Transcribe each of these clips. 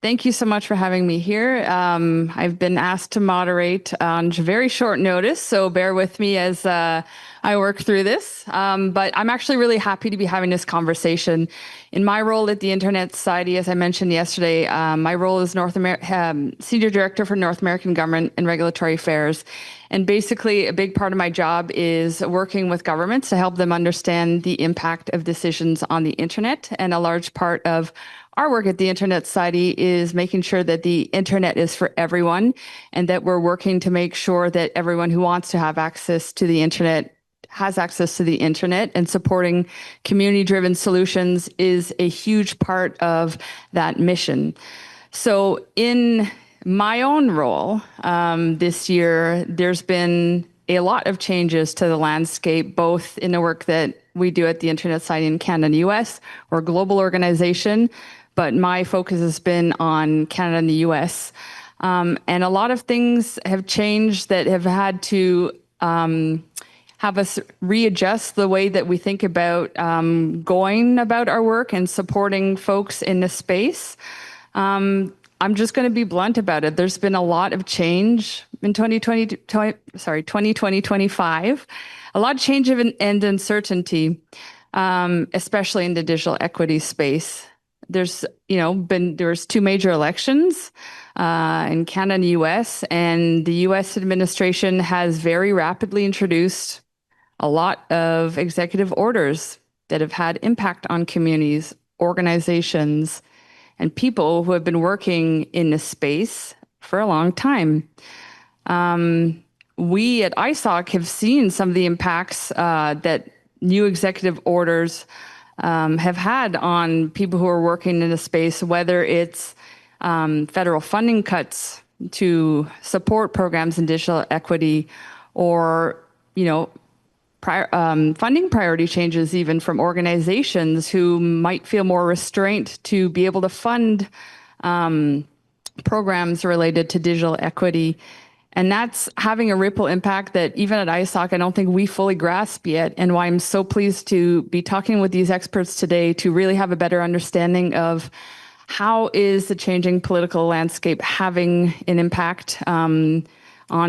Thank you so much for having me here. I've been asked to moderate on very short notice, so bear with me as I work through this. But I'm actually really happy to be having this conversation. In my role at the Internet Society, as I mentioned yesterday, my role is Senior Director for North American Government and Regulatory Affairs. And basically, a big part of my job is working with governments to help them understand the impact of decisions on the internet. And a large part of our work at the Internet Society is making sure that the internet is for everyone and that we're working to make sure that everyone who wants to have access to the internet has access to the internet, and supporting community-driven solutions is a huge part of that mission. So in my own role this year, there's been a lot of changes to the landscape, both in the work that we do at the Internet Society in Canada and the US. We're a global organization, but my focus has been on Canada and the US. And a lot of things have changed that have had to have us readjust the way that we think about going about our work and supporting folks in this space. I'm just going to be blunt about it. There's been a lot of change in 2020-25, a lot of change and uncertainty, especially in the digital equity space. There's two major elections in Canada and the US, and the US administration has very rapidly introduced a lot of executive orders that have had impact on communities, organizations, and people who have been working in this space for a long time. We at ISOC have seen some of the impacts that new executive orders have had on people who are working in the space, whether it's federal funding cuts to support programs in digital equity, or funding priority changes even from organizations who might feel more restraint to be able to fund programs related to digital equity. And that's having a ripple impact that even at ISOC, I don't think we fully grasp yet, and why I'm so pleased to be talking with these experts today to really have a better understanding of how is the changing political landscape having an impact on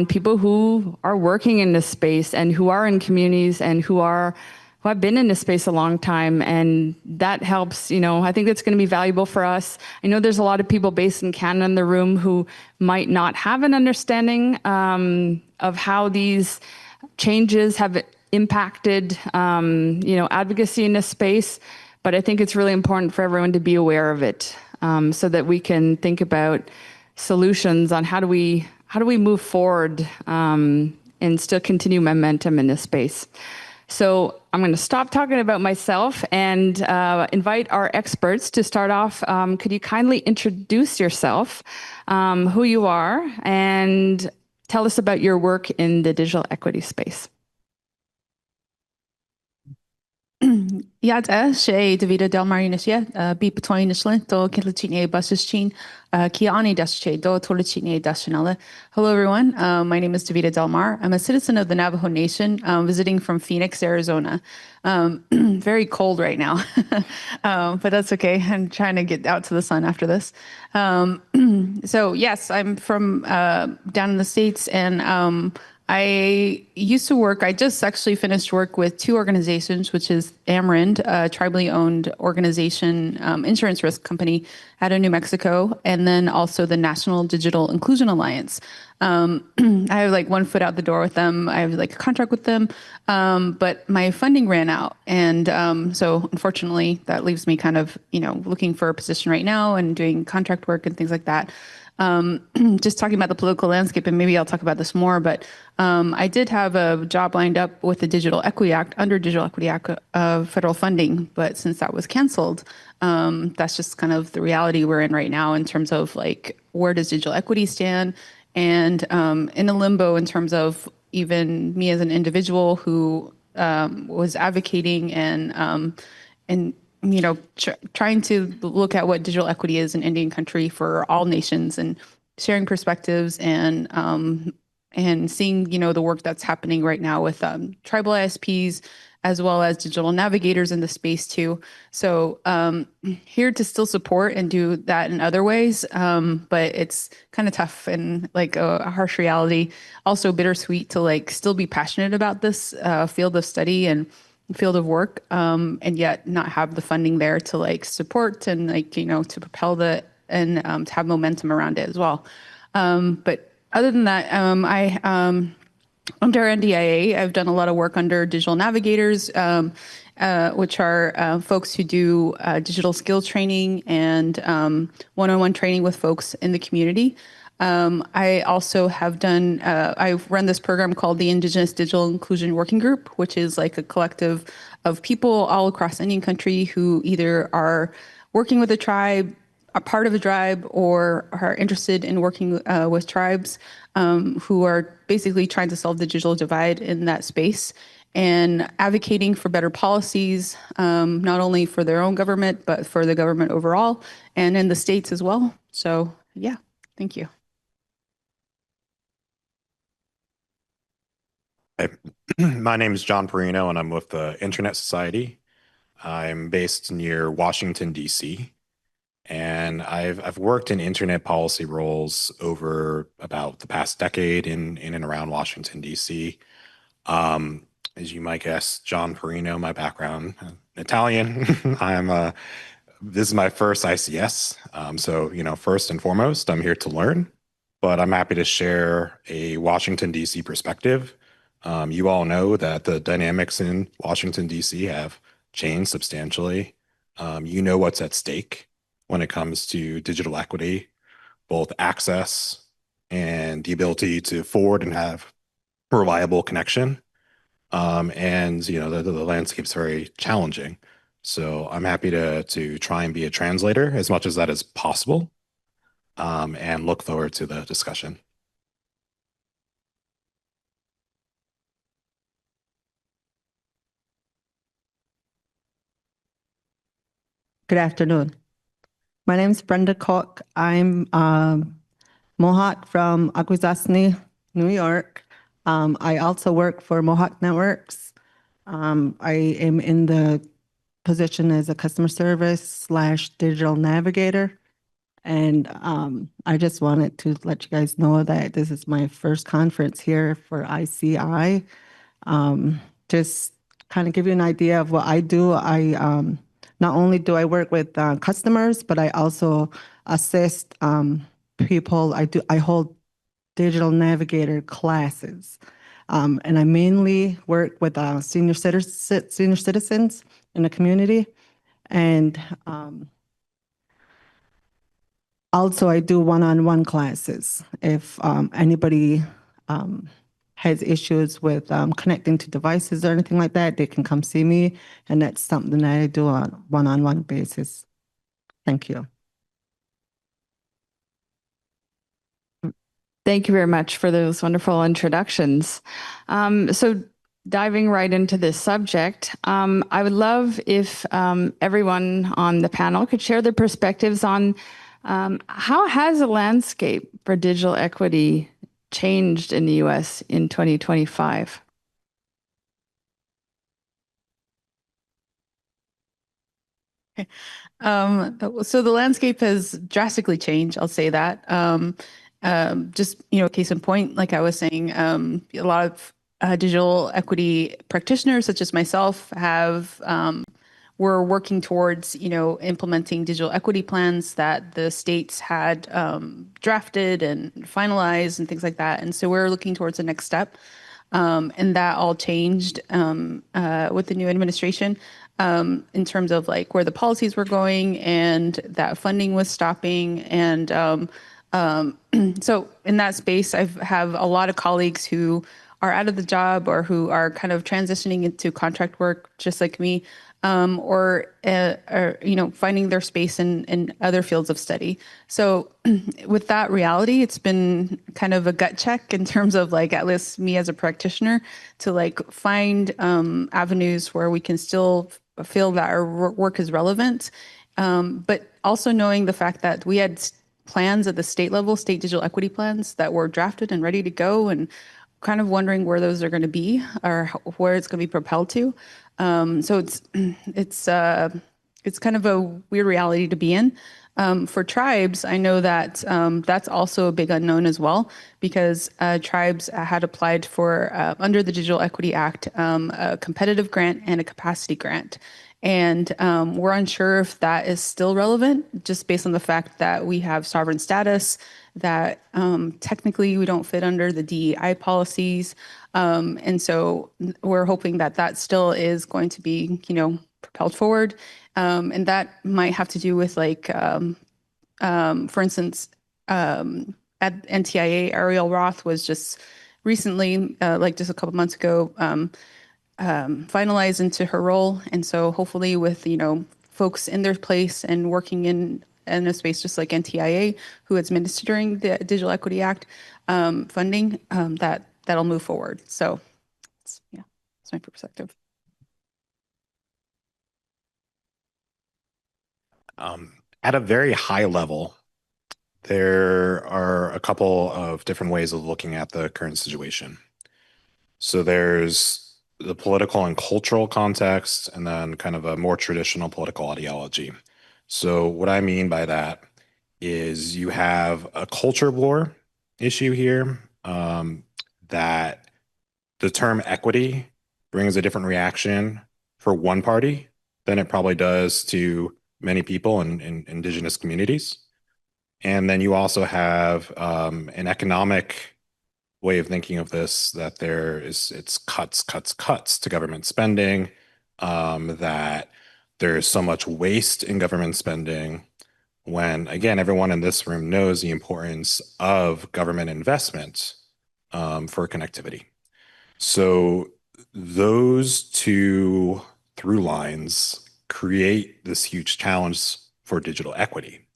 people who are working in this space and who are in communities and who have been in this space a long time. And that helps, I think it's going to be valuable for us. I know there's a lot of people based in Canada in the room who might not have an understanding of how these changes have impacted, advocacy in this space. But I think it's really important for everyone to be aware of it, so that we can think about solutions on how do we move forward and still continue momentum in this space. So I'm going to stop talking about myself and invite our experts to start off. Could you kindly introduce yourself, who you are, and tell us about your work in the digital equity space? Iad sé Davida Del Marinisia, bí between Island, do Kinlatine Busaschine, Kiani Dasche, do Tolatine Dasanella. Hello, everyone. My name is Davida Del Mar. I'm a citizen of the Navajo Nation, visiting from Phoenix, Arizona. Very cold right now, but that's okay. I'm trying to get out to the sun after this. So yes, I'm from down in the States, and I used to work, I just actually finished work with two organizations, which is AMRIND, a tribally owned organization, insurance risk company out of New Mexico, and then also the National Digital Inclusion Alliance. I have like one foot out the door with them. I have like a contract with them, but my funding ran out. And so unfortunately, that leaves me kind of, looking for a position right now and doing contract work and things like that. Just talking about the political landscape, and maybe I'll talk about this more, but I did have a job lined up with the Digital Equity Act, under Digital Equity Act federal funding, but since that was canceled, that's just kind of the reality we're in right now in terms of like, where does digital equity stand? And in a limbo in terms of even me as an individual who was advocating and trying to look at what digital equity is in Indian country for all nations, and sharing perspectives and seeing, the work that's happening right now with tribal ISPs as well as digital navigators in the space too. So here to still support and do that in other ways, but it's kind of tough and like a harsh reality. Also bittersweet to like still be passionate about this field of study and field of work, and yet not have the funding there to like support and like, to propel the and to have momentum around it as well. But other than that, under NDIA, I've done a lot of work under digital navigators, which are folks who do digital skills training and one-on-one training with folks in the community. I also have done, I've run this program called the Indigenous Digital Inclusion Working Group, which is like a collective of people all across Indian country who either are working with a tribe, are part of a tribe, or are interested in working with tribes who are basically trying to solve the digital divide in that space and advocating for better policies, not only for their own government, but for the government overall and in the states as well. So yeah, thank you. Hi. My name is John Perino, and I'm with the Internet Society. I'm based near Washington, D.C., and I've worked in internet policy roles over about the past decade in and around Washington, D.C. As you might guess, John Perino, my background, Italian. This is my first ICS. So, first and foremost, I'm here to learn, but I'm happy to share a Washington, D.C. perspective. You all know that the dynamics in Washington, D.C. have changed substantially. You know what's at stake when it comes to digital equity, both access and the ability to forward and have reliable connection. And the landscape's very challenging. So I'm happy to try and be a translator as much as that is possible, and look forward to the discussion. Good afternoon. My name is Brenda Koch. I'm Mohawk from Akwesasne, New York. I also work for Mohawk Networks. I am in the position as a customer service / digital navigator. And I just wanted to let you guys know that this is my first conference here for ICI. Just kind of give you an idea of what I do. Not only do I work with customers, but I also assist people. I hold digital navigator classes, and I mainly work with senior citizens in the community, and also I do one-on-one classes. If anybody has issues with connecting to devices or anything like that, they can come see me, and that's something that I do on one-on-one basis. Thank you. Thank you very much for those wonderful introductions. So diving right into this subject, I would love if everyone on the panel could share their perspectives on how has the landscape for digital equity changed in the U.S. in 2025? So the landscape has drastically changed, I'll say that. Just, case in point, like I was saying, a lot of digital equity practitioners, such as myself, were working towards, implementing digital equity plans that the states had drafted and finalized and things like that. And so we're looking towards the next step. And that all changed with the new administration in terms of like where the policies were going and that funding was stopping. And so in that space, I have a lot of colleagues who are out of the job or who are kind of transitioning into contract work, just like me, or finding their space in other fields of study. So with that reality, it's been kind of a gut check in terms of like, at least me as a practitioner, to like find avenues where we can still feel that our work is relevant, but also knowing the fact that we had plans at the state level, state digital equity plans that were drafted and ready to go, and kind of wondering where those are going to be or where it's going to be propelled to. So it's kind of a weird reality to be in. For tribes, I know that that's also a big unknown as well, because tribes had applied for, under the Digital Equity Act, a competitive grant and a capacity grant. And we're unsure if that is still relevant, just based on the fact that we have sovereign status, that technically we don't fit under the DEI policies. And so we're hoping that that still is going to be, propelled forward. And that might have to do with for instance, at NTIA, Ariel Roth was just recently, just a couple months ago, finalized into her role. And so hopefully with, folks in their place and working in a space just like NTIA, who is administering the Digital Equity Act funding, that'll move forward. So that's my perspective. At a very high level, there are a couple of different ways of looking at the current situation. So there's the political and cultural context, and then kind of a more traditional political ideology. So what I mean by that is you have a culture war issue here, that the term equity brings a different reaction for one party than it probably does to many people in indigenous communities. And then you also have an economic way of thinking of this, that it's cuts to government spending, that there's so much waste in government spending, when, again, everyone in this room knows the importance of government investment for connectivity. So those two through lines create this huge challenge for digital equity,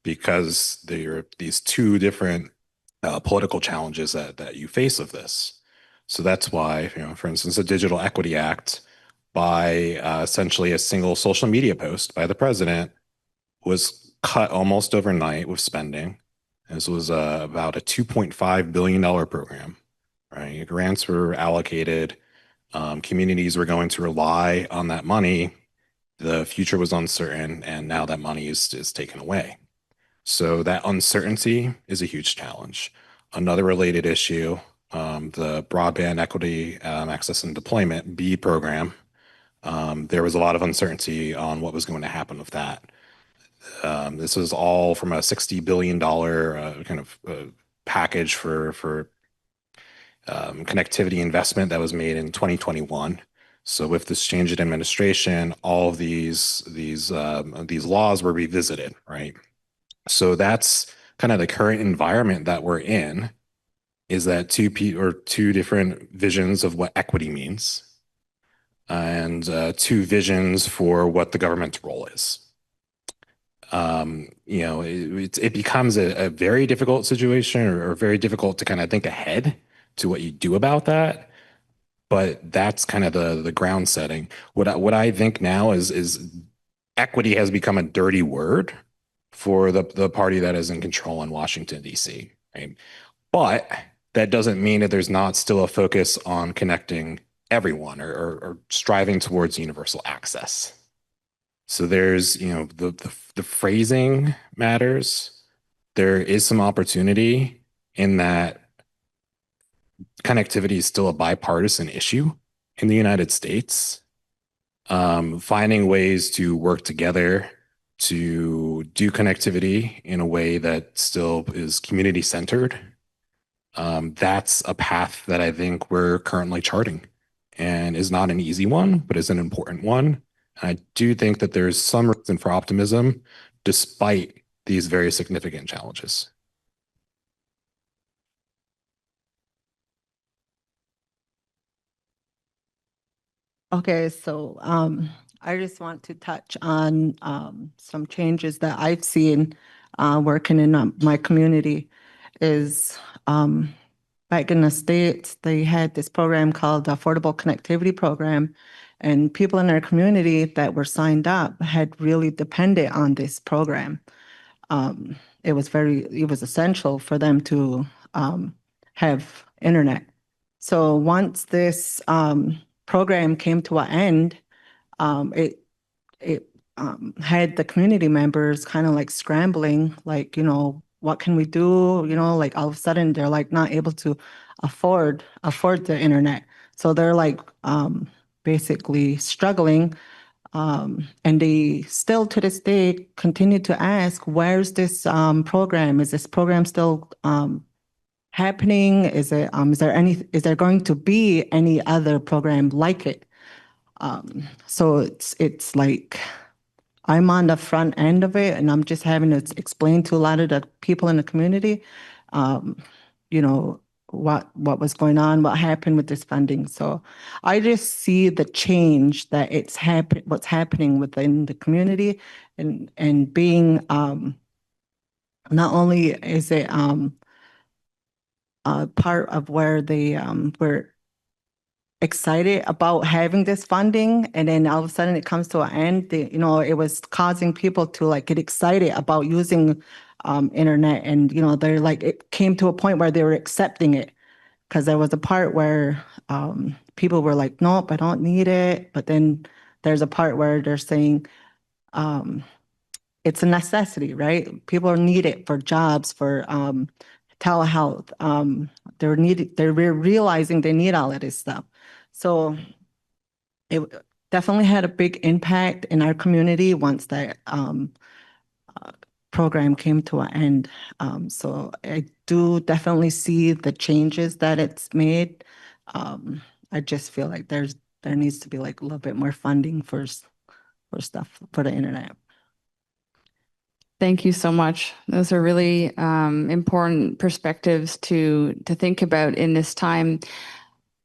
because there are these two different political challenges that you face of this. So that's why, for instance, the Digital Equity Act, by essentially a single social media post by the president, was cut almost overnight with spending. This was about a $2.5 billion program, right? Grants were allocated. Communities were going to rely on that money. The future was uncertain, and now that money is taken away. So that uncertainty is a huge challenge. Another related issue, the Broadband Equity, Access and Deployment, BEAD program, there was a lot of uncertainty on what was going to happen with that. This was all from a $60 billion kind of package for connectivity investment that was made in 2021. So with this change in administration, all of these laws were revisited, right? So that's kind of the current environment that we're in, is that two different visions of what equity means, and two visions for what the government's role is. It becomes a very difficult situation, or very difficult to kind of think ahead to what you do about that. But that's kind of the ground setting. What I think now is equity has become a dirty word for the party that is in control in Washington, D.C., right? But that doesn't mean that there's not still a focus on connecting everyone, or striving towards universal access. So there's, the phrasing matters. There is some opportunity in that connectivity is still a bipartisan issue in the United States. Finding ways to work together to do connectivity in a way that still is community centered, that's a path that I think we're currently charting, and is not an easy one, but is an important one. I do think that there's some reason for optimism despite these very significant challenges. Okay, so I just want to touch on some changes that I've seen working in my community. Is back in the States, they had this program called the Affordable Connectivity Program, and people in our community that were signed up had really depended on this program. It was essential for them to have internet. So once this program came to an end, it had the community members kind of like scrambling, like, what can we do? Like all of a sudden they're like not able to afford the internet. So they're like basically struggling. And they still to this day continue to ask, where's this program? Is this program still happening? Is there going to be any other program like it? So it's like I'm on the front end of it, and I'm just having to explain to a lot of the people in the community, you know, what was going on, what happened with this funding. So I just see the change that what's happening within the community, and being not only is it part of where they were excited about having this funding, and then all of a sudden it comes to an end. It was causing people to like get excited about using internet, and they're like, it came to a point where they were accepting it, because there was a part where people were like, nope, I don't need it. But then there's a part where they're saying it's a necessity, right? People need it for jobs, for telehealth. They're realizing they need all of this stuff. So it definitely had a big impact in our community once that program came to an end. So I do definitely see the changes that it's made. I just feel like there needs to be like a little bit more funding for stuff for the internet. Thank you so much. Those are really important perspectives to think about in this time.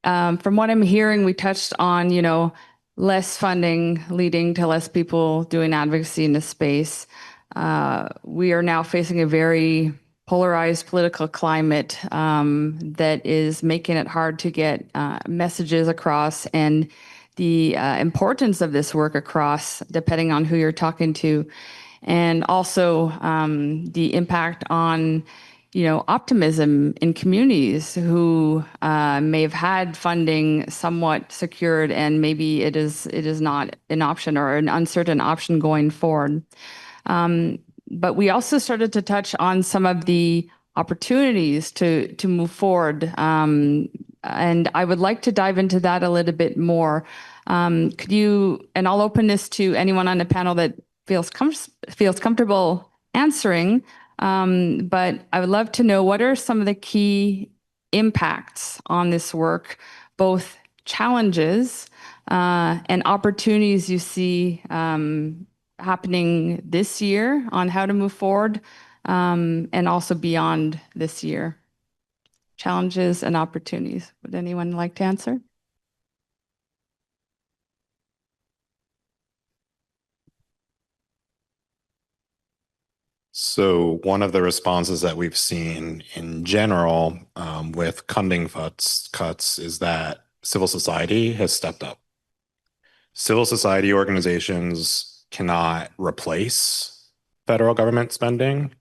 From what I'm hearing, we touched on, less funding leading to less people doing advocacy in this space. We are now facing a very polarized political climate that is making it hard to get messages across, and the importance of this work across, depending on who you're talking to, and also the impact on optimism in communities who may have had funding somewhat secured, and maybe it is not an option or an uncertain option going forward. But we also started to touch on some of the opportunities to move forward. And I would like to dive into that a little bit more. Could you, and I'll open this to anyone on the panel that feels comfortable answering, but I would love to know, what are some of the key impacts on this work, both challenges and opportunities you see happening this year on how to move forward, and also beyond this year? Challenges and opportunities. Would anyone like to answer? So one of the responses that we've seen in general with funding cuts is that civil society has stepped up. Civil society organizations cannot replace federal government spending,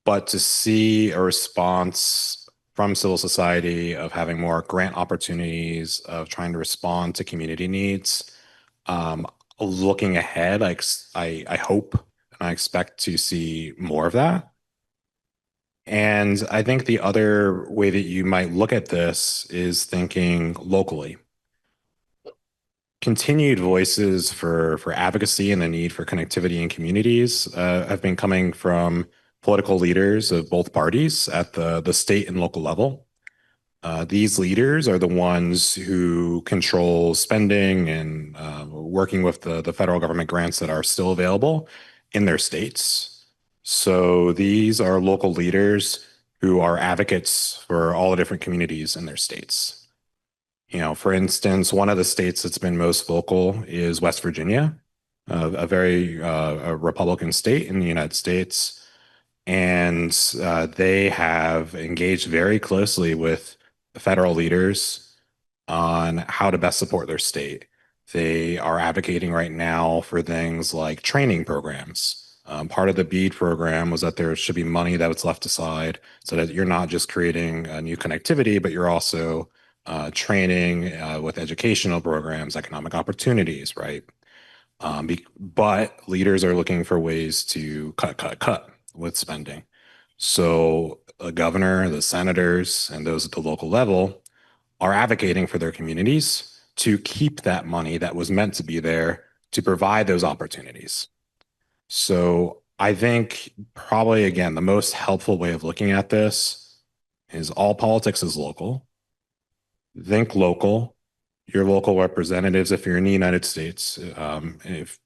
but to see a response from civil society of having more grant opportunities, of trying to respond to community needs, looking ahead, I hope and I expect to see more of that. And I think the other way that you might look at this is thinking locally. Continued voices for advocacy and the need for connectivity in communities have been coming from political leaders of both parties at the state and local level. These leaders are the ones who control spending and working with the federal government grants that are still available in their states. So these are local leaders who are advocates for all the different communities in their states. For instance, one of the states that's been most vocal is West Virginia, a very a Republican state in the United States. And they have engaged very closely with the federal leaders on how to best support their state. They are advocating right now for things like training programs Part of the BEAD program was that there should be money that was left aside so that you're not just creating a new connectivity, but you're also training with educational programs, economic opportunities, right? But leaders are looking for ways to cut with spending. So the governor, the senators, and those at the local level are advocating for their communities to keep that money that was meant to be there to provide those opportunities. So I think probably, again, the most helpful way of looking at this is all politics is local. Think local, your local representatives, if you're in the United States, if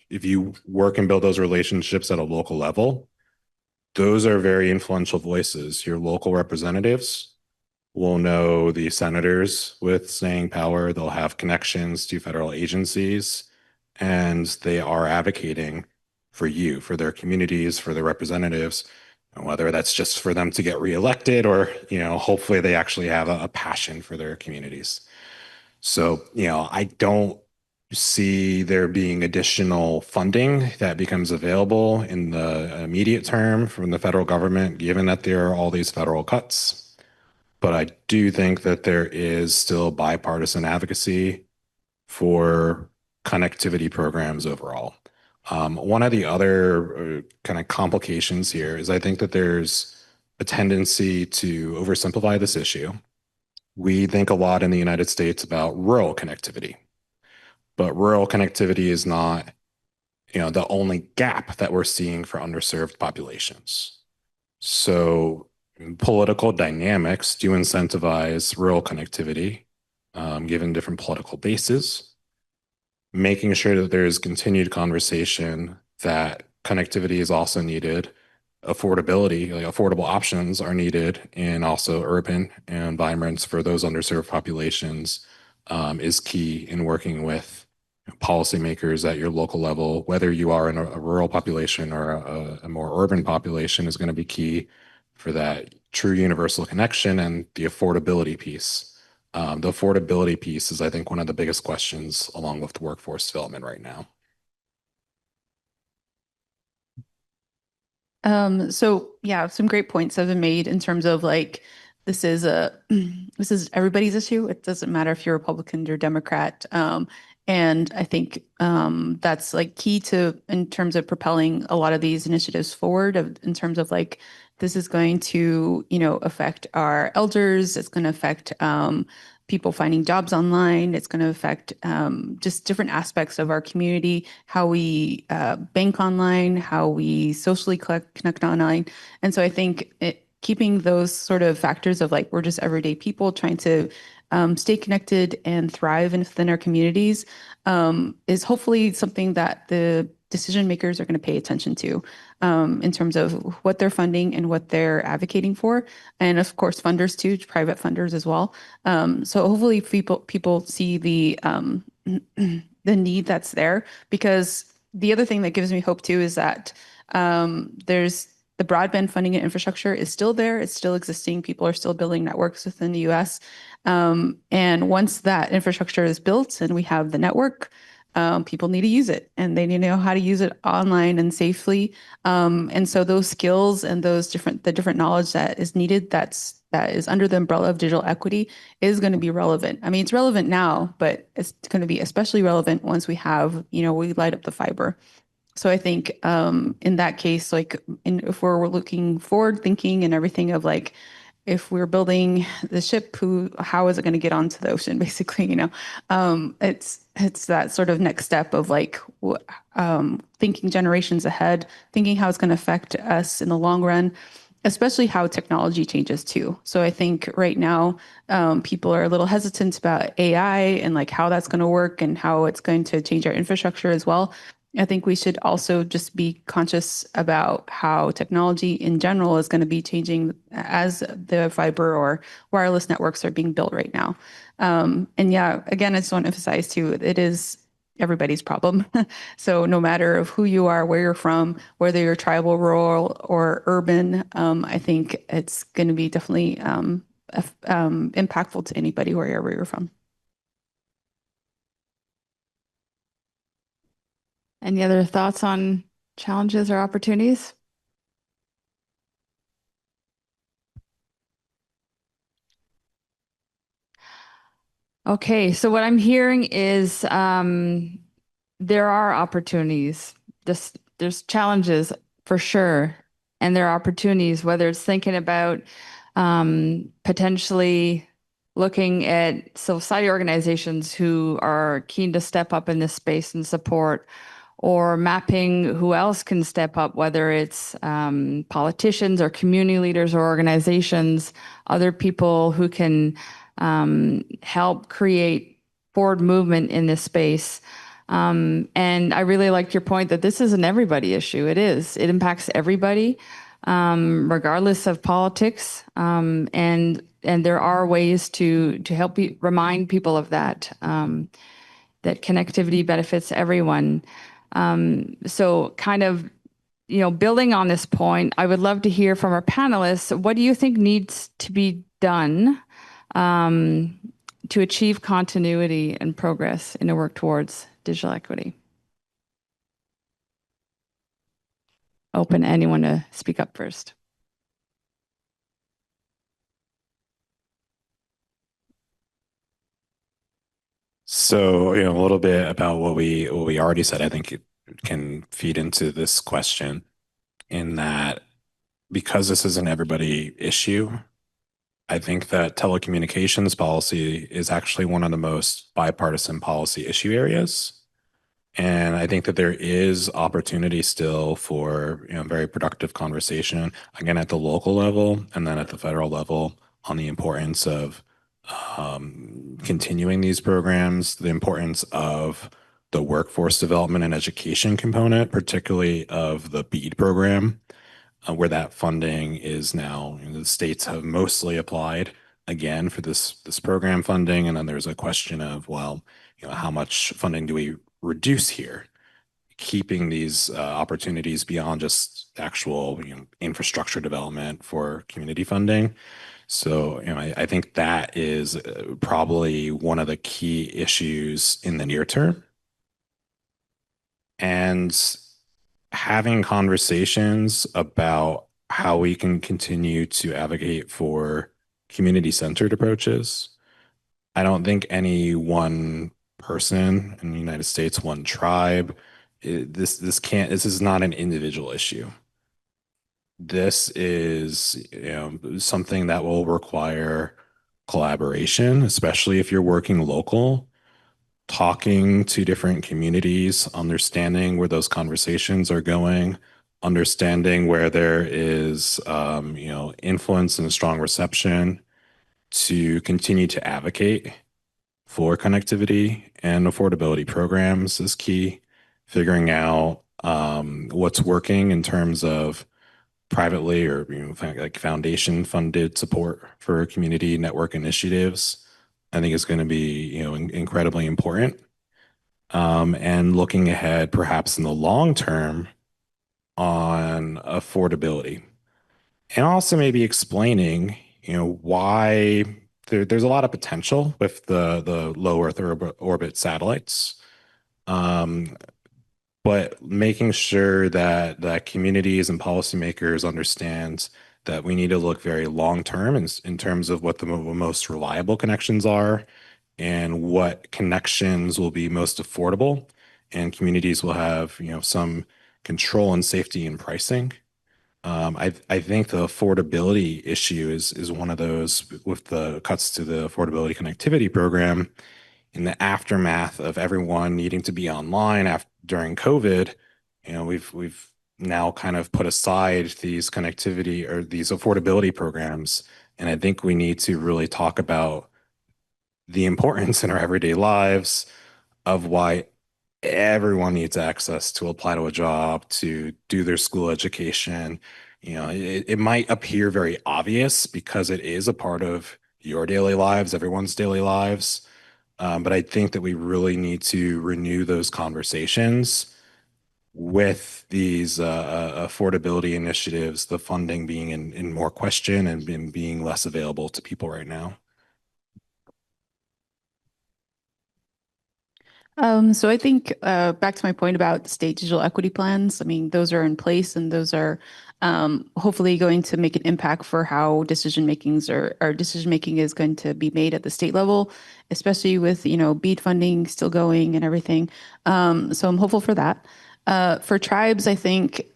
you work and build those relationships at a local level, those are very influential voices. Your local representatives will know the senators with staying power. They'll have connections to federal agencies, and they are advocating for you, for their communities, for their representatives, and whether that's just for them to get reelected or, hopefully they actually have a passion for their communities. So, I don't see there being additional funding that becomes available in the immediate term from the federal government, given that there are all these federal cuts. But I do think that there is still bipartisan advocacy for connectivity programs overall. One of the other kind of complications here is I think that there's a tendency to oversimplify this issue. We think a lot in the United States about rural connectivity, but rural connectivity is not, the only gap that we're seeing for underserved populations. So political dynamics do incentivize rural connectivity, given different political bases, making sure that there's continued conversation that connectivity is also needed, affordability, like affordable options are needed, and also urban environments for those underserved populations is key in working with policymakers at your local level. Whether you are in a rural population or a more urban population is going to be key for that true universal connection and the affordability piece. The affordability piece is, I think, one of the biggest questions along with workforce development right now. So yeah, some great points have been made in terms of like this is this is everybody's issue. It doesn't matter if you're Republican or Democrat. And I think that's like key to in terms of propelling a lot of these initiatives forward in terms of like this is going to, affect our elders. It's going to affect people finding jobs online. It's going to affect just different aspects of our community, how we bank online, how we socially connect online. And so I think keeping those sort of factors of like we're just everyday people trying to stay connected and thrive within our communities is hopefully something that the decision makers are going to pay attention to in terms of what they're funding and what they're advocating for. And of course, funders too, private funders as well. So hopefully people see the need that's there, because the other thing that gives me hope too is that there's the broadband funding and infrastructure is still there. It's still existing. People are still building networks within the US. And once that infrastructure is built and we have the network, people need to use it and they need to know how to use it online and safely. And so those skills and the different knowledge that is needed, that is under the umbrella of digital equity is going to be relevant. I mean, it's relevant now, but it's going to be especially relevant once we have, we light up the fiber. So I think in that case, like if we're looking forward thinking and everything of like, if we're building the ship, how is it going to get onto the ocean? Basically, it's that sort of next step of like thinking generations ahead, thinking how it's going to affect us in the long run, especially how technology changes too. So I think right now people are a little hesitant about AI and like how that's going to work and how it's going to change our infrastructure as well. I think we should also just be conscious about how technology in general is going to be changing as the fiber or wireless networks are being built right now. And yeah, again, I just want to emphasize too, it is everybody's problem. So no matter of who you are, where you're from, whether you're tribal, rural, or urban, I think it's going to be definitely impactful to anybody wherever you're from. Any other thoughts on Challenges or opportunities? Okay, so what I'm hearing is there are opportunities. There's challenges for sure, and there are opportunities, whether it's thinking about potentially looking at civil society organizations who are keen to step up in this space and support, or mapping who else can step up, whether it's politicians or community leaders or organizations, other people who can help create forward movement in this space. And I really liked your point that this is an everybody issue. It is. It impacts everybody, regardless of politics. And there are ways to help remind people of that, that connectivity benefits everyone. So kind of, building on this point, I would love to hear from our panelists, what do you think needs to be done to achieve continuity and progress in the work towards digital equity? Open anyone to speak up first. So, a little bit about what we already said, I think it can feed into this question in that because this is an everybody issue, I think that telecommunications policy is actually one of the most bipartisan policy issue areas. And I think that there is opportunity still for, very productive conversation, again, at the local level and then at the federal level on the importance of continuing these programs, the importance of the workforce development and education component, particularly of the BEAD program, where that funding is now, the states have mostly applied again for this program funding. And then there's a question of, well, how much funding do we reduce here? Keeping these opportunities beyond just actual infrastructure development for community funding. So, I think that is probably one of the key issues in the near term. And having conversations about how we can continue to advocate for community-centered approaches. I don't think any one person in the United States, one tribe, this is not an individual issue. This is something that will require collaboration, especially if you're working local, talking to different communities, understanding where those conversations are going, understanding where there is influence and strong reception to continue to advocate for connectivity and affordability programs is key. Figuring out what's working in terms of privately or like foundation funded support for community network initiatives, I think is going to be incredibly important. And looking ahead, perhaps in the long term, on affordability, and also maybe explaining why there's a lot of potential with the low Earth orbit satellites. But making sure that communities and policymakers understand that we need to look very long term in terms of what the most reliable connections are and what connections will be most affordable, and communities will have some control and safety in pricing. I think the affordability issue is one of those with the cuts to the affordability connectivity program in the aftermath of everyone needing to be online during COVID. We've now kind of put aside these connectivity or these affordability programs. And I think we need to really talk about the importance in our everyday lives of why everyone needs access to apply to a job, to do their school education. It might appear very obvious because it is a part of your daily lives, everyone's daily lives. But I think that we really need to renew those conversations with these affordability initiatives, the funding being in more question and being less available to people right now. So I think back to my point about state digital equity plans. I mean, those are in place, and those are hopefully going to make an impact for how decision makings or decision making is going to be made at the state level, especially with BEAD funding still going and everything. So I'm hopeful for that. For tribes, I think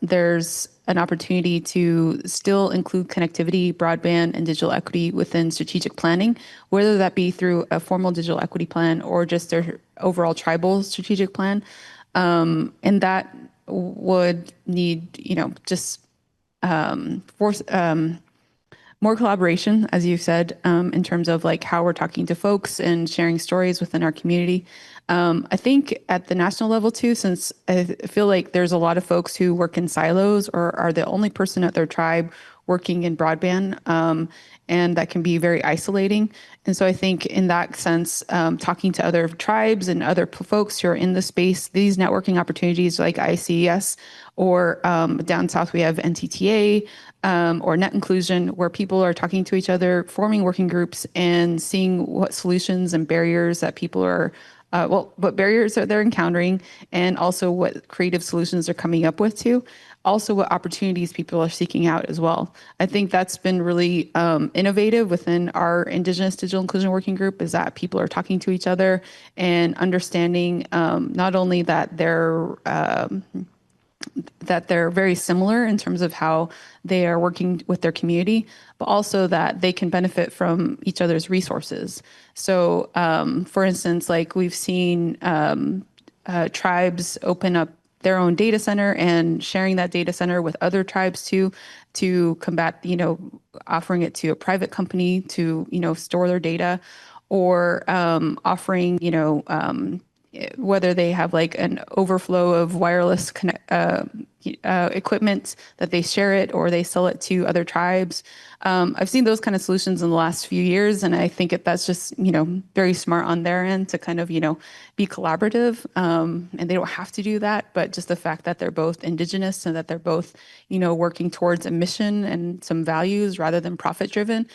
there's an opportunity to still include connectivity, broadband, and digital equity within strategic planning, whether that be through a formal digital equity plan or just their overall tribal strategic plan. And that would need, just force more collaboration, as you said, in terms of like how we're talking to folks and sharing stories within our community. I think at the national level too, since I feel like there's a lot of folks who work in silos or are the only person at their tribe working in broadband, and that can be very isolating. And so I think in that sense, talking to other tribes and other folks who are in the space, these networking opportunities like ICES or down south we have NTTA, or net inclusion, where people are talking to each other, forming working groups, and seeing what solutions and barriers that people are, what barriers that they're encountering, and also what creative solutions they're coming up with too. Also, what opportunities people are seeking out as well. I think that's been really innovative within our Indigenous Digital Inclusion Working Group is that people are talking to each other and understanding not only that they're very similar in terms of how they are working with their community, but also that they can benefit from each other's resources. So, for instance, like we've seen tribes open up their own data center and sharing that data center with other tribes too, to combat, offering it to a private company to, store their data, or offering, whether they have like an overflow of wireless equipment that they share it or they sell it to other tribes. I've seen those kind of solutions in the last few years, and I think that's just very smart on their end to kind of be collaborative. And they don't have to do that, but just the fact that they're both indigenous and that they're both working towards a mission and some values rather than profit driven.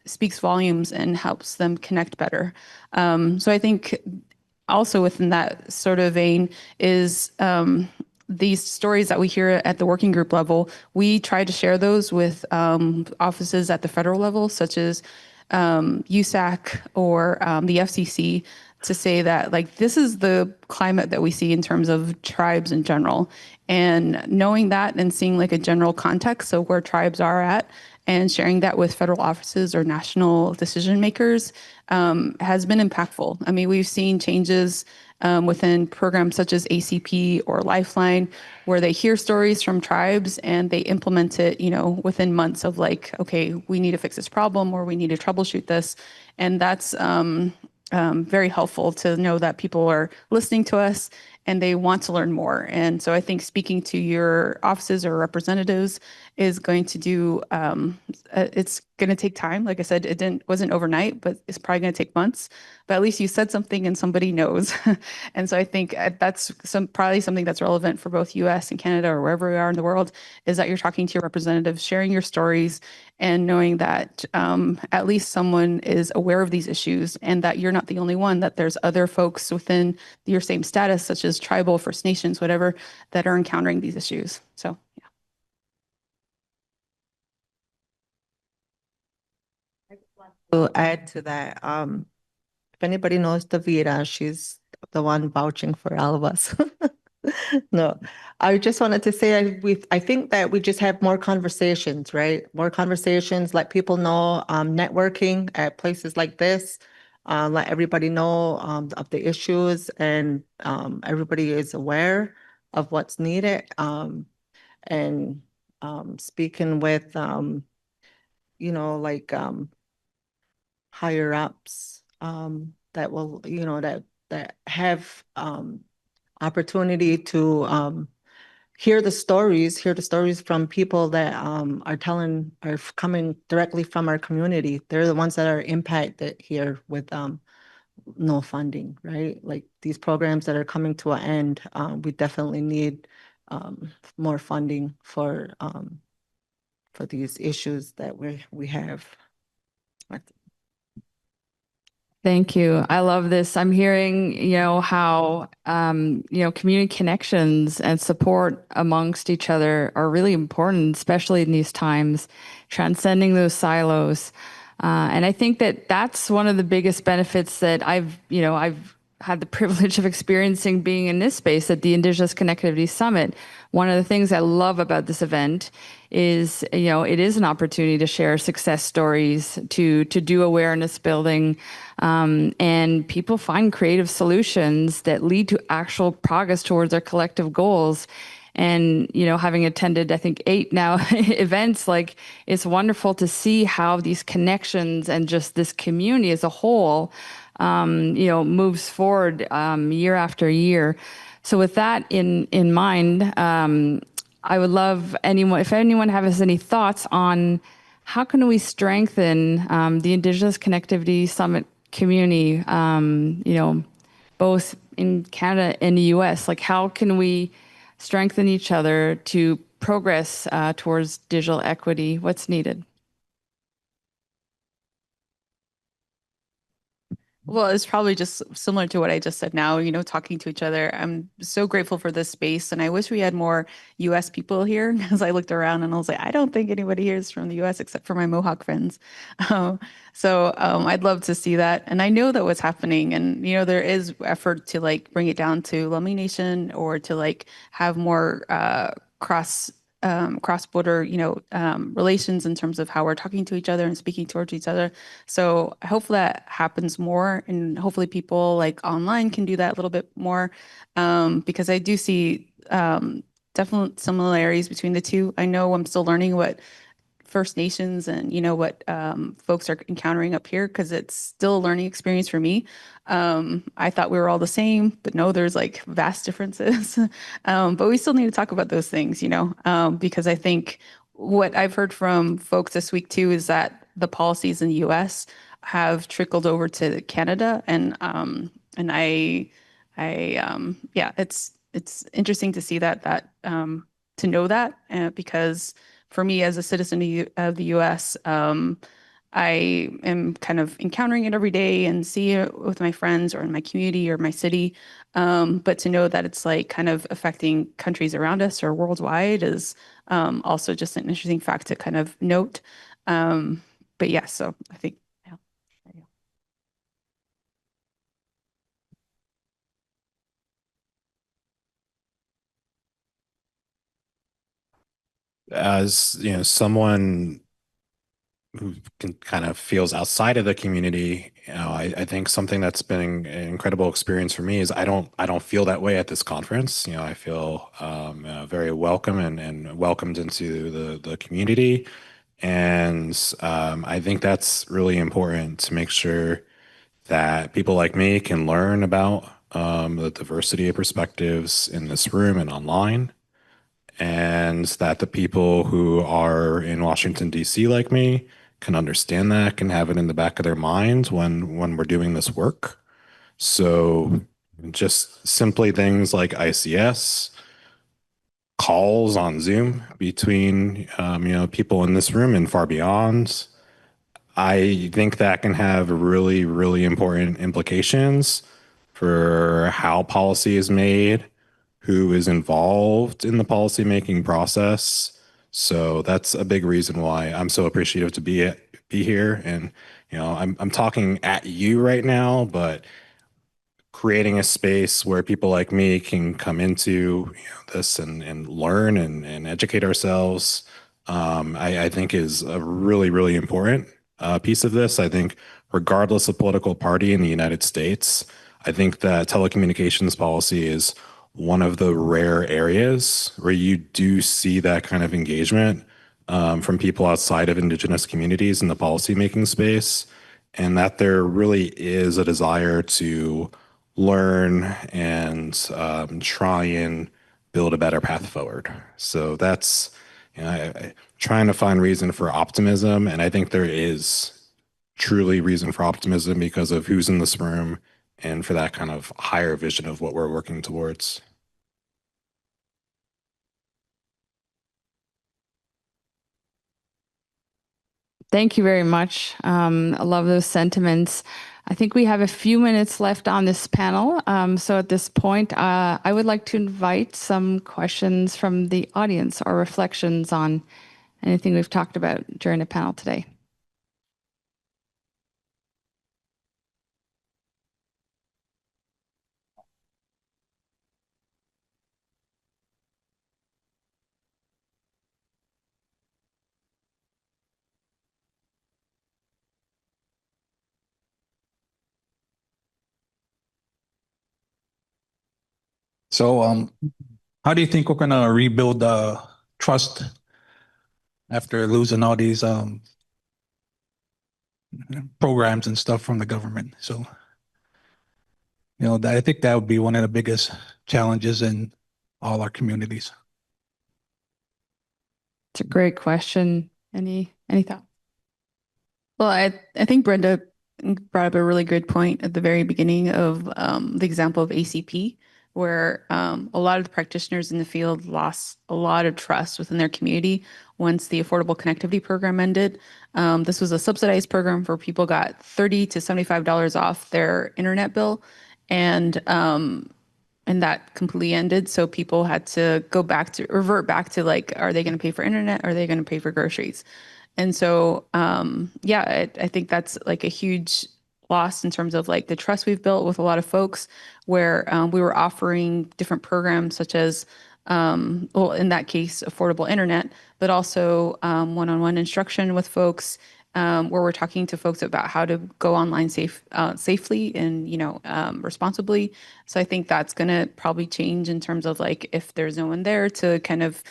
Speaks volumes and helps them connect better. So I think also within that sort of vein is these stories that we hear at the working group level. We try to share those with offices at the federal level, such as USAC or the FCC, to say that like this is the climate that we see in terms of tribes in general, and knowing that and seeing like a general context of where tribes are at and sharing that with federal offices or national decision makers has been impactful. I mean, we've seen changes within programs such as ACP or Lifeline, where they hear stories from tribes and they implement it, within months of like, okay, we need to fix this problem or we need to troubleshoot this. And that's very helpful to know that people are listening to us and they want to learn more. And so I think speaking to your offices or representatives is going to do, it's going to take time. Like I said, wasn't overnight, but it's probably going to take months. But at least you said something and somebody knows. And so I think that's probably something that's relevant for both US and Canada or wherever we are in the world, is that you're talking to your representatives, sharing your stories, and knowing that at least someone is aware of these issues and that you're not the only one, that there's other folks within your same status, such as tribal, First Nations, whatever, that are encountering these issues. So, yeah. To add to that, if anybody knows Davida, she's the one vouching for all of us. No, I just wanted to say I think that we just have more conversations, right? More conversations, let people know, networking at places like this, let everybody know of the issues, and everybody is aware of what's needed. And speaking with like higher ups that will, that have opportunity to hear the stories from people that are coming directly from our community. They're the ones that are impacted here with no funding, right? Like these programs that are coming to an end, we definitely need more funding for these issues that we have. Thank you. I love this. I'm hearing, how, community connections and support amongst each other are really important, especially in these times, transcending those silos. And I think that that's one of the biggest benefits that I've had the privilege of experiencing being in this space at the Indigenous Connectivity Summit. One of the things I love about this event is, it is an opportunity to share success stories, to do awareness building, and people find creative solutions that lead to actual progress towards their collective goals. And, having attended, I think, 8 now events, like, it's wonderful to see how these connections and just this community as a whole, moves forward year after year. So with that in mind, I would love if anyone has any thoughts on how can we strengthen the Indigenous Connectivity Summit community, both in Canada and the US. Like, how can we strengthen each other to progress towards digital equity? What's needed? Well, it's probably just similar to what I just said now, talking to each other. I'm so grateful for this space, and I wish we had more US people here as I looked around and I was like, I don't think anybody here is from the US except for my Mohawk friends. I'd love to see that. And I know that what's happening, and, there is effort to like bring it down to Lummi Nation or to like have more cross-border, relations in terms of how we're talking to each other and speaking towards each other. So I hope that happens more, and hopefully people like online can do that a little bit more, because I do see definite similarities between the two. I know I'm still learning what First Nations and what folks are encountering up here, because it's still a learning experience for me. I thought we were all the same, but no, there's like vast differences. But we still need to talk about those things, because I think what I've heard from folks this week too is that the policies in the U.S. have trickled over to Canada, yeah, it's interesting to see to know that, because for me as a citizen of the US, I am kind of encountering it every day and see it with my friends or in my community or my city. But to know that it's like kind of affecting countries around us or worldwide is also just an interesting fact to kind of note. But yeah, so I think, yeah. There you go. As someone who can kind of feels outside of the community, I think something that's been an incredible experience for me is I don't feel that way at this conference. I feel very welcome and welcomed into the community. And I think that's really important to make sure that people like me can learn about the diversity of perspectives in this room and online, and that the people who are in Washington, D.C. like me can understand that, can have it in the back of their mind when we're doing this work. So just simply things like ICS, calls on Zoom between people in this room and far beyond. I think that can have really, really important implications for how policy is made, who is involved in the policymaking process. So that's a big reason why I'm so appreciative to be here. And I'm talking at you right now, but creating a space where people like me can come into this and learn and educate ourselves, I think is a really, really important piece of this. I think regardless of political party in the United States, I think that telecommunications policy is one of the rare areas where you do see that kind of engagement from people outside of Indigenous communities in the policymaking space, and that there really is a desire to learn and try and build a better path forward. So that's trying to find reason for optimism, and I think there is truly reason for optimism because of who's in this room and for that kind of higher vision of what we're working towards. Thank you very much. I love those sentiments. I think we have a few minutes left on this panel. So at this point, I would like to invite some questions from the audience or reflections on anything we've talked about during the panel today. So, how do you think we're gonna rebuild trust after losing all these programs and stuff from the government? So, I think that would be one of the biggest challenges in all our communities. It's a great question. Any thoughts? Well, I think Brenda brought up a really good point at the very beginning of the example of ACP, where a lot of the practitioners in the field lost a lot of trust within their community once the Affordable Connectivity Program ended. This was a subsidized program where people got $30 to $75 off their internet bill, and that completely ended. So people had to revert back to like, are they going to pay for internet? Are they going to pay for groceries? And so, yeah, I think that's like a huge loss in terms of like the trust we've built with a lot of folks where we were offering different programs such as, well, in that case, affordable internet, but also one-on-one instruction with folks where we're talking to folks about how to go online safely and, responsibly. So I think that's going to probably change in terms of like if there's no one there to kind of,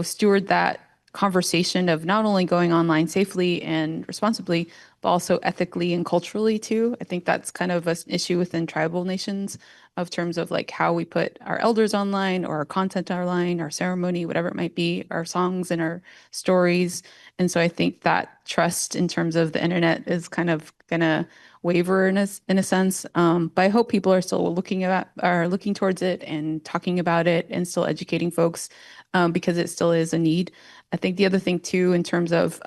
steward that conversation of not only going online safely and responsibly, but also ethically and culturally too. I think that's kind of an issue within tribal nations of terms of like how we put our elders online or our content online, our ceremony, whatever it might be, our songs and our stories. And so I think that trust in terms of the internet is kind of gonna waver in a sense. But I hope people are still looking towards it and talking about it and still educating folks because it still is a need. I think the other thing too, in terms of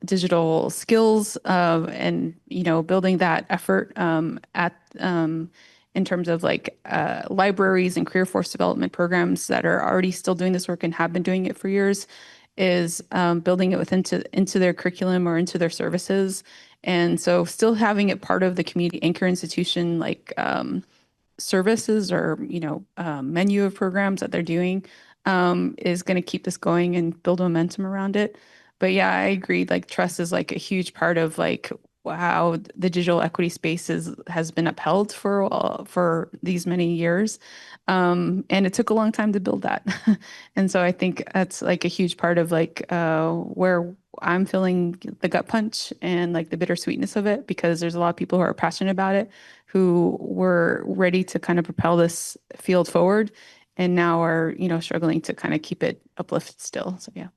digital skills and building that effort in terms of like libraries and career force development programs that are already still doing this work and have been doing it for years, is building it into their curriculum or into their services. And so still having it part of the community anchor institution like services or menu of programs that they're doing is going to keep this going and build momentum around it. But yeah, I agree. Like trust is like a huge part of like how the digital equity space has been upheld for these many years. And it took a long time to build that. And so I think that's like a huge part of like where I'm feeling the gut punch and like the bittersweetness of it, because there's a lot of people who are passionate about it, who were ready to kind of propel this field forward and now are, struggling to kind of keep it uplifted still. So yeah.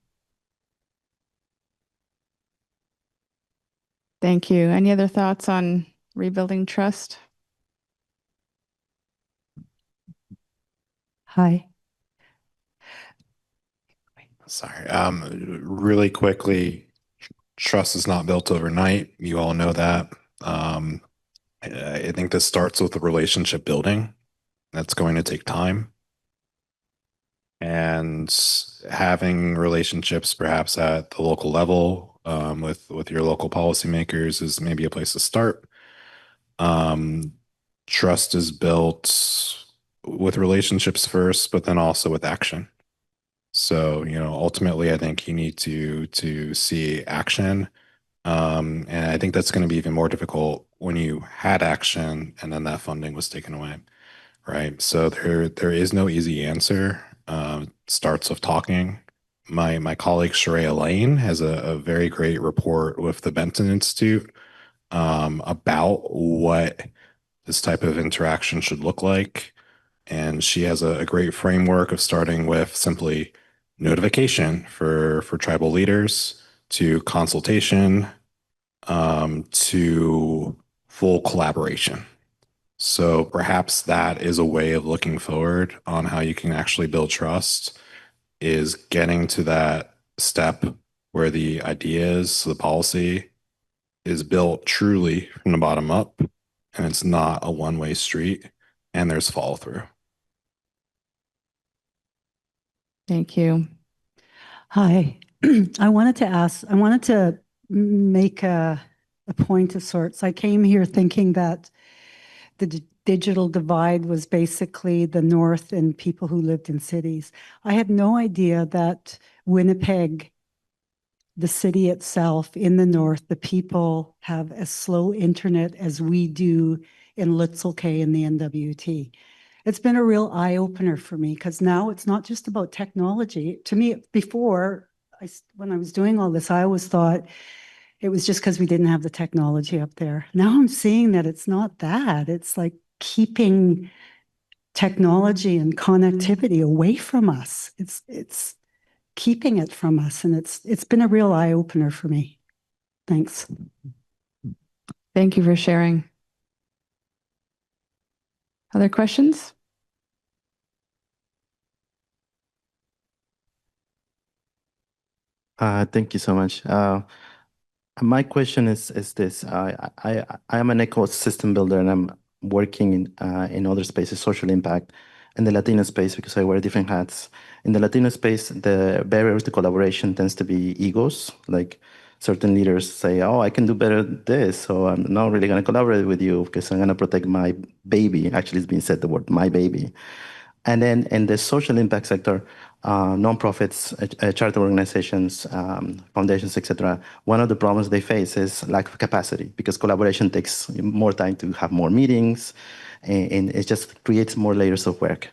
Thank you. Any other thoughts on rebuilding trust? Hi. Sorry. Really quickly, trust is not built overnight. You all know that. I think this starts with the relationship building. That's going to take time. And having relationships perhaps at the local level with your local policymakers is maybe a place to start. Trust is built with relationships first, but then also with action. So, ultimately, I think you need to see action. And I think that's going to be even more difficult when you had action and then that funding was taken away, right? So there is no easy answer. Starts with talking. My colleague Sharia Lane has a very great report with the Benton Institute about what this type of interaction should look like. And she has a great framework of starting with simply notification for tribal leaders to consultation to full collaboration. So perhaps that is a way of looking forward on how you can actually build trust, is getting to that step where the ideas, the policy is built truly from the bottom up, and it's not a one-way street, and there's follow through. Thank you. Hi. I wanted to make a point of sorts. I came here thinking that the digital divide was basically the North and people who lived in cities. I had no idea that Winnipeg, the city itself in the North, the people have as slow internet as we do in Litzel K and the NWT. It's been a real eye opener for me because now it's not just about technology. To me, before, when I was doing all this, I always thought it was just because we didn't have the technology up there. Now I'm seeing that it's not that. It's like keeping technology and connectivity away from us. It's keeping it from us, and it's been a real eye opener for me. Thanks. Thank you for sharing. Other questions? Thank you so much. My question is this. I am an ecosystem builder, and I'm working in other spaces, social impact, in the Latino space, because I wear different hats. In the Latino space, the barriers to collaboration tends to be egos. Like certain leaders say, oh, I can do better at this, so I'm not really going to collaborate with you because I'm going to protect my baby. Actually, it's being said the word my baby. And then in the social impact sector, nonprofits, charter organizations, foundations, etc., one of the problems they face is lack of capacity because collaboration takes more time to have more meetings, and it just creates more layers of work.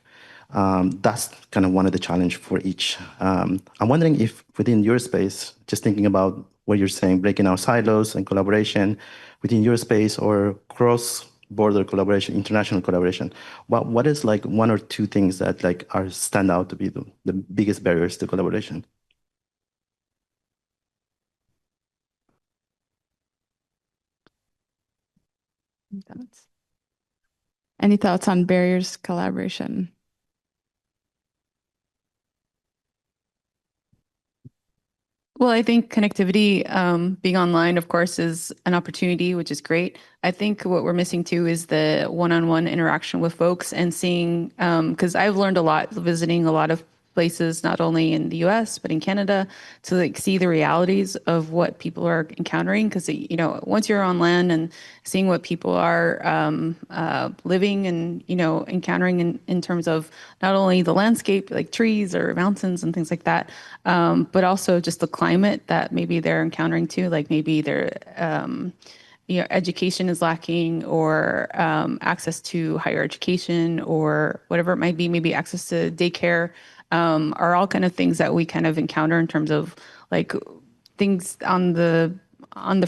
That's kind of one of the challenge for each. I'm wondering if within your space, just thinking about what you're saying, breaking out silos and collaboration within your space or cross-border collaboration, international collaboration, what is like one or two things that like are stand out to be the biggest barriers to collaboration? Any thoughts on barriers to collaboration? Well, I think connectivity, being online, of course, is an opportunity, which is great. I think what we're missing too is the one-on-one interaction with folks and seeing, because I've learned a lot visiting a lot of places, not only in the US, but in Canada, to like see the realities of what people are encountering. Because, you know, once you're on land and seeing what people are living and, you know, encountering in terms of not only the landscape, like trees or mountains and things like that, but also just the climate that maybe they're encountering too, like maybe they're you know, education is lacking or access to higher education or whatever it might be, maybe access to daycare, are all kind of things that we kind of encounter in terms of like things on the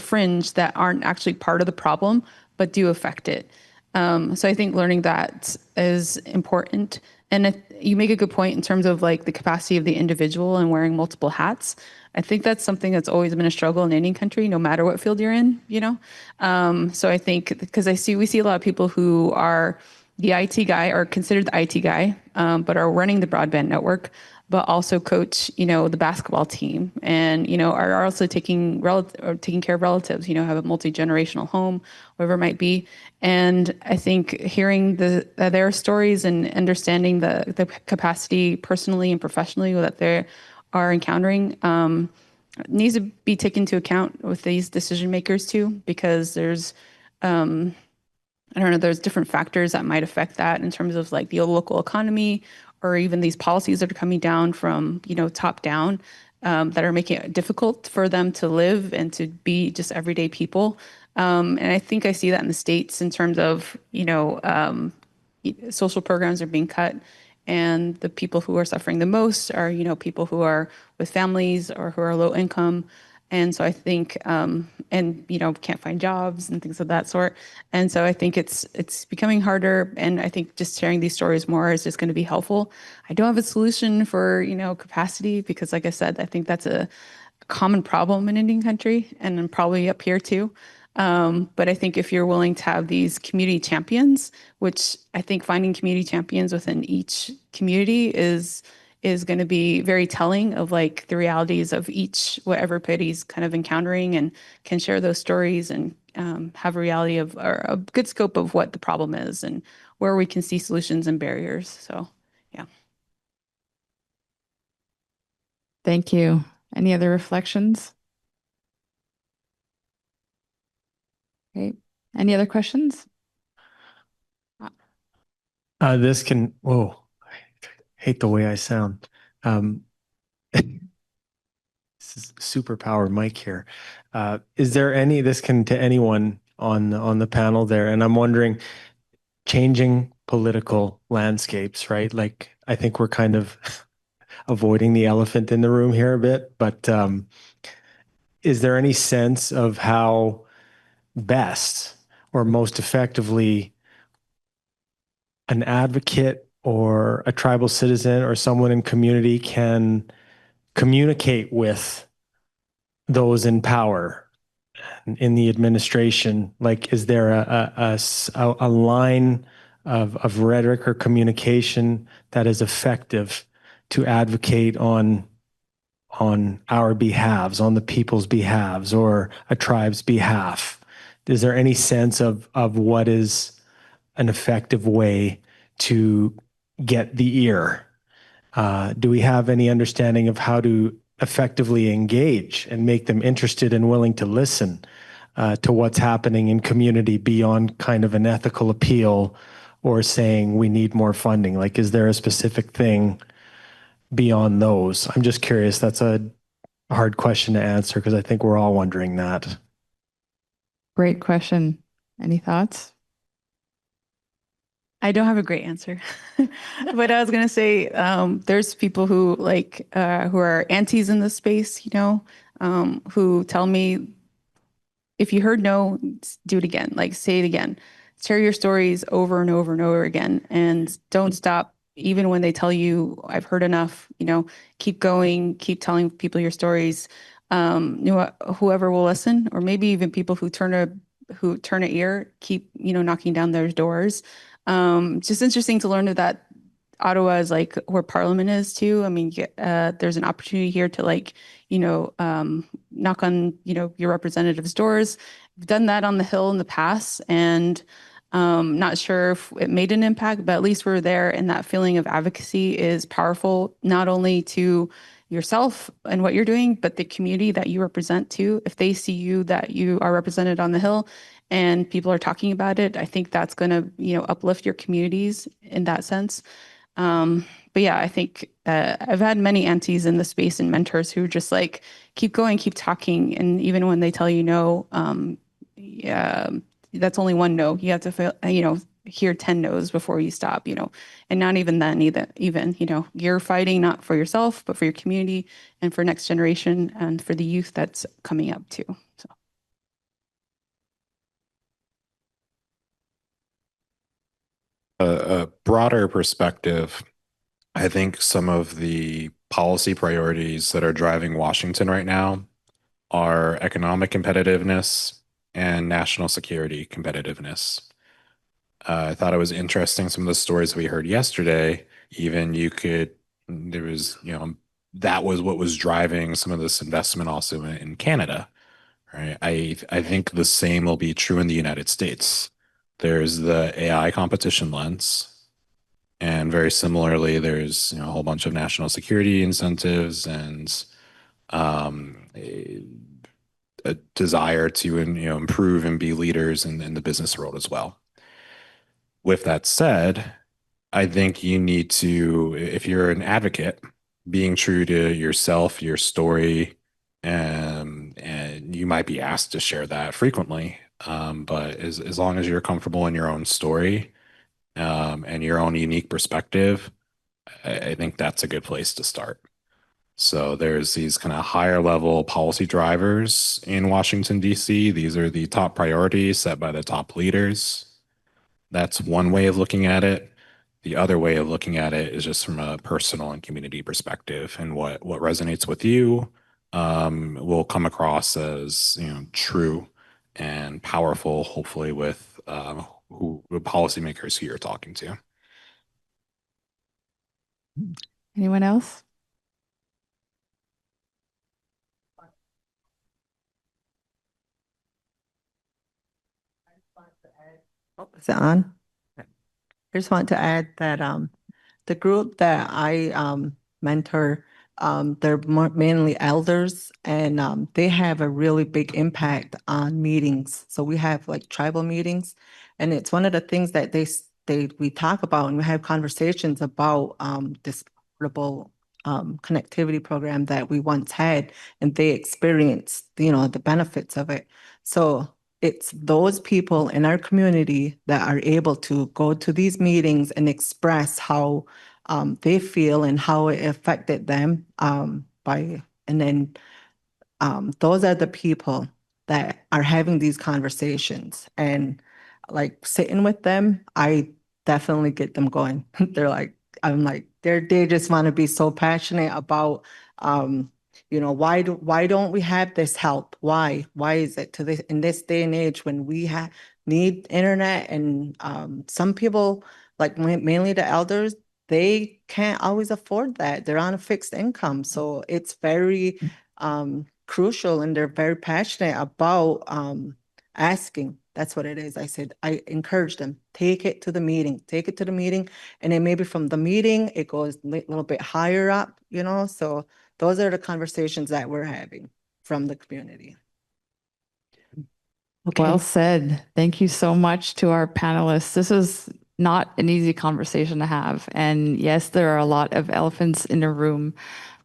fringe that aren't actually part of the problem, but do affect it. So I think learning that is important. And you make a good point in terms of like the capacity of the individual and wearing multiple hats. I think that's something that's always been a struggle in any country, no matter what field you're in, you know? So I think, because we see a lot of people who are the IT guy or considered the IT guy, but are running the broadband network, but also coach, you know, the basketball team and, you know, are also taking care of relatives, you know, have a multi-generational home, whatever it might be. And I think hearing their stories and understanding the capacity personally and professionally that they are encountering needs to be taken into account with these decision makers too, because there's, I don't know, there's different factors that might affect that in terms of like the local economy or even these policies that are coming down from, you know, top down that are making it difficult for them to live and to be just everyday people. And I think I see that in the States in terms of, you know, social programs are being cut and the people who are suffering the most are, you know, people who are with families or who are low income. And so I think, and, you know, can't find jobs and things of that sort. And so I think it's becoming harder. And I think just sharing these stories more is just going to be helpful. I don't have a solution for, you know, capacity because like I said, I think that's a common problem in Indian country and probably up here too. But I think if you're willing to have these community champions, which I think finding community champions within each community is is going to be very telling of like the realities of each, what everybody's kind of encountering, and can share those stories and have a reality of, or a good scope of what the problem is and where we can see solutions and barriers. So, yeah. Thank you. Any other reflections? Okay. Any other questions? Whoa, I hate the way I sound. This is superpower mic here. Is there any, this can to anyone on the panel there, and I'm wondering, changing political landscapes, right? Like, I think we're kind of avoiding the elephant in the room here a bit, but is there any sense of how best or most effectively an advocate or a tribal citizen or someone in community can communicate with those in power in the administration? Like, is there a line of rhetoric or communication that is effective to advocate on our behalves, on the people's behalves, or a tribe's behalf? Is there any sense of what is an effective way to get the ear? Do we have any understanding of how to effectively engage and make them interested and willing to listen to what's happening in community beyond kind of an ethical appeal or saying we need more funding? Like, is there a specific thing beyond those? I'm just curious. That's a hard question to answer because I think we're all wondering that. Great question. Any thoughts? I don't have a great answer, but I was gonna say there's people who like who are aunties in this space, you know, who tell me, if you heard no, do it again. Like, say it again. Share your stories over and over and over again, and don't stop even when they tell you I've heard enough. You know, keep going, keep telling people your stories. You know, whoever will listen, or maybe even people who turn a ear, keep, you know, knocking down their doors. Just interesting to learn that Ottawa is like where Parliament is too. I mean, there's an opportunity here to, like, you know, knock on, you know, your representatives' doors. We've done that on the Hill in the past, and not sure if it made an impact, but at least we're there, and that feeling of advocacy is powerful, not only to yourself and what you're doing, but the community that you represent too. If they see you, that you are represented on the Hill and people are talking about it, I think that's going to, you know, uplift your communities in that sense. But yeah, I think I've had many aunties in the space and mentors who just like keep going, keep talking, and even when they tell you no, yeah, that's only one no. You have to feel, you know, hear 10 no's before you stop, you know, and not even then even, you know, you're fighting not for yourself, but for your community and for next generation and for the youth that's coming up too. So. A broader perspective, I think some of the policy priorities that are driving Washington right now are economic competitiveness and national security competitiveness. I thought it was interesting, some of the stories we heard yesterday, there was, you know, that was what was driving some of this investment also in Canada, right? I think the same will be true in the United States. There's the AI competition lens, and very similarly, there's, you know, a whole bunch of national security incentives and a desire to, you know, improve and be leaders in the business world as well. With that said, I think you need to, if you're an advocate, being true to yourself, your story, and you might be asked to share that frequently. But as long as you're comfortable in your own story and your own unique perspective, I think that's a good place to start. So there's these kind of higher level policy drivers in Washington, D.C. These are the top priorities set by the top leaders. That's one way of looking at it. The other way of looking at it is just from a personal and community perspective, and what resonates with you will come across as, you know, true and powerful, hopefully with the policymakers who you're talking to. Anyone else? Is it on? I just want to add that the group that I mentor, they're mainly elders, and they have a really big impact on meetings. So we have like tribal meetings, and it's one of the things that we talk about, and we have conversations about this portable connectivity program that we once had, and they experienced, the benefits of it. So it's those people in our community that are able to go to these meetings and express how they feel and how it affected them those are the people that are having these conversations, and like sitting with them, I definitely get them going. I'm like, they just want to be so passionate about, why don't we have this help? Why is it in this day and age when we need internet, and some people, like mainly the elders, they can't always afford that. They're on a fixed income. So it's very crucial, and they're very passionate about asking. That's what it is. I encourage them, take it to the meeting, and then maybe from the meeting, it goes a little bit higher up, so those are the conversations that we're having from the community. Okay. Well said. Thank you so much to our panelists. This is not an easy conversation to have. And yes, there are a lot of elephants in the room.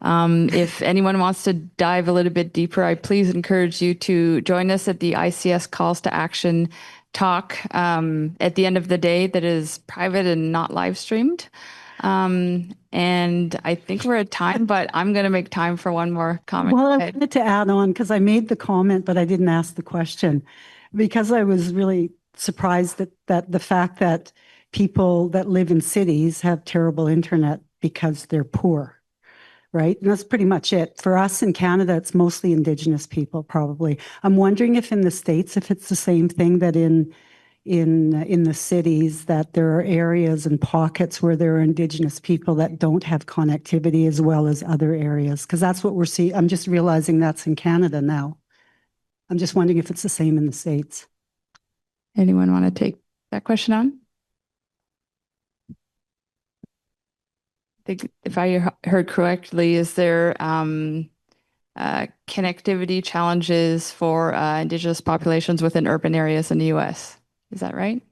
If anyone wants to dive a little bit deeper, I please encourage you to join us at the ICS Calls to Action talk at the end of the day that is private and not live streamed. And I think we're at time, but I'm going to make time for one more comment. Well, I wanted to add on because I made the comment, but I didn't ask the question because I was really surprised that the fact that people that live in cities have terrible internet because they're poor. Right. And that's pretty much it. For us in Canada, it's mostly Indigenous people, probably. I'm wondering if in the States, if it's the same thing that in the cities, that there are areas and pockets where there are Indigenous people that don't have connectivity as well as other areas, because that's what we're seeing. I'm just realizing that's in Canada now. I'm just wondering if it's the same in the States. Anyone want to take that question on? If I heard correctly, is there connectivity challenges for Indigenous populations within urban areas in the U.S.? Is that right?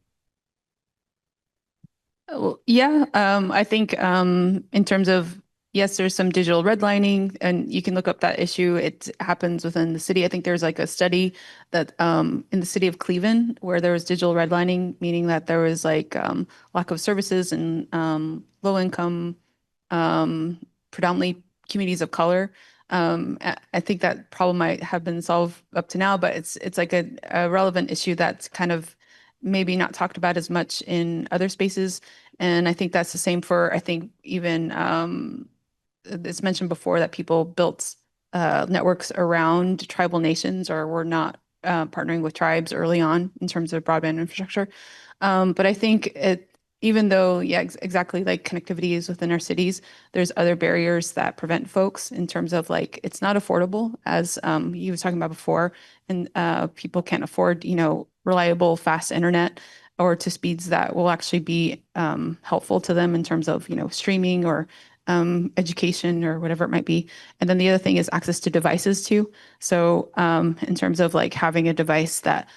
Yeah, I think in terms of, yes, there's some digital redlining, and you can look up that issue. It happens within the city. I think there's like a study that in the city of Cleveland where there was digital redlining, meaning that there was like lack of services and low income, predominantly communities of color. I think that problem might have been solved up to now, but it's like a relevant issue that's kind of maybe not talked about as much in other spaces. And I think that's the same for, I think even it's mentioned before that people built networks around tribal nations or were not partnering with tribes early on in terms of broadband infrastructure. But I think even though, yeah, exactly, like connectivity is within our cities, there's other barriers that prevent folks in terms of like, it's not affordable, as you was talking about before, and people can't afford, reliable, fast internet or to speeds that will actually be helpful to them in terms of, streaming or education or whatever it might be. And then the other thing is access to devices too. So in terms of like having a device that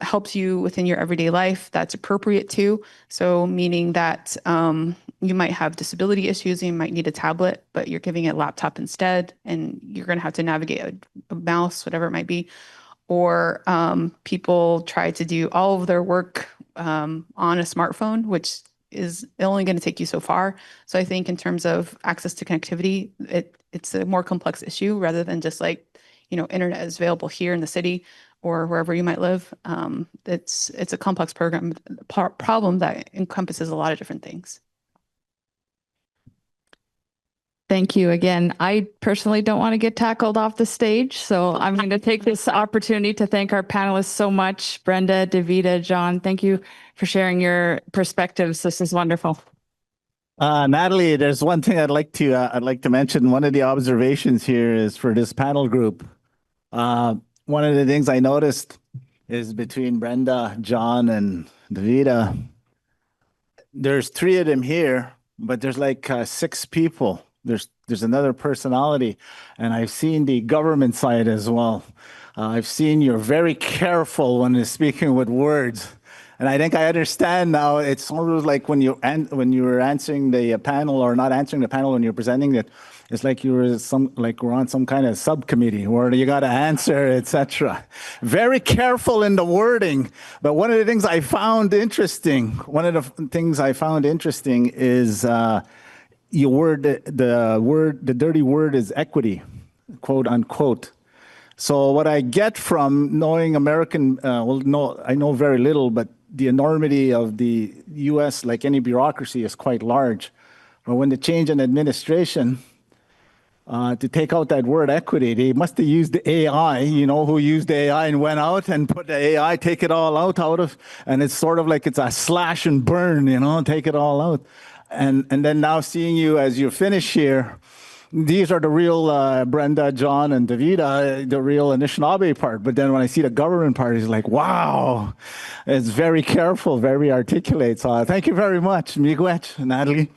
helps you within your everyday life that's appropriate too. So meaning that you might have disability issues and you might need a tablet, but you're giving it a laptop instead, and you're going to have to navigate a mouse, whatever it might be. Or people try to do all of their work on a smartphone, which is only going to take you so far. So I think in terms of access to connectivity, it's a more complex issue rather than just like, internet is available here in the city or wherever you might live. It's a complex problem that encompasses a lot of different things. Thank you again. I personally don't want to get tackled off the stage, so I'm going to take this opportunity to thank our panelists so much. Brenda, Davida, John, thank you for sharing your perspectives. This is wonderful. Natalie, there's one thing I'd like to mention. One of the observations here is for this panel group. One of the things I noticed is between Brenda, John, and Davida, there's three of them here, but there's like six people. There's another personality, and I've seen the government side as well. I've seen you're very careful when you're speaking with words. And I think I understand now. It's sort of like when you were answering the panel or not answering the panel when you're presenting it. It's like we're on some kind of subcommittee where you got to answer, etc. Very careful in the wording. But one of the things I found interesting is the dirty word is equity, quote unquote. So what I get from knowing American, I know very little, but the enormity of the U.S., like any bureaucracy, is quite large. But when they change an administration, to take out that word equity, they must have used the AI, who used the AI and went out and put the AI, take it all out of, and it's sort of like it's a slash and burn, take it all out. And then now seeing you as you finish here, these are the real Brenda, John, and Davida, the real Anishinaabe part. But then when I see the government part, it's like, wow, it's very careful, very articulate. So thank you very much, Miigwech, Natalie.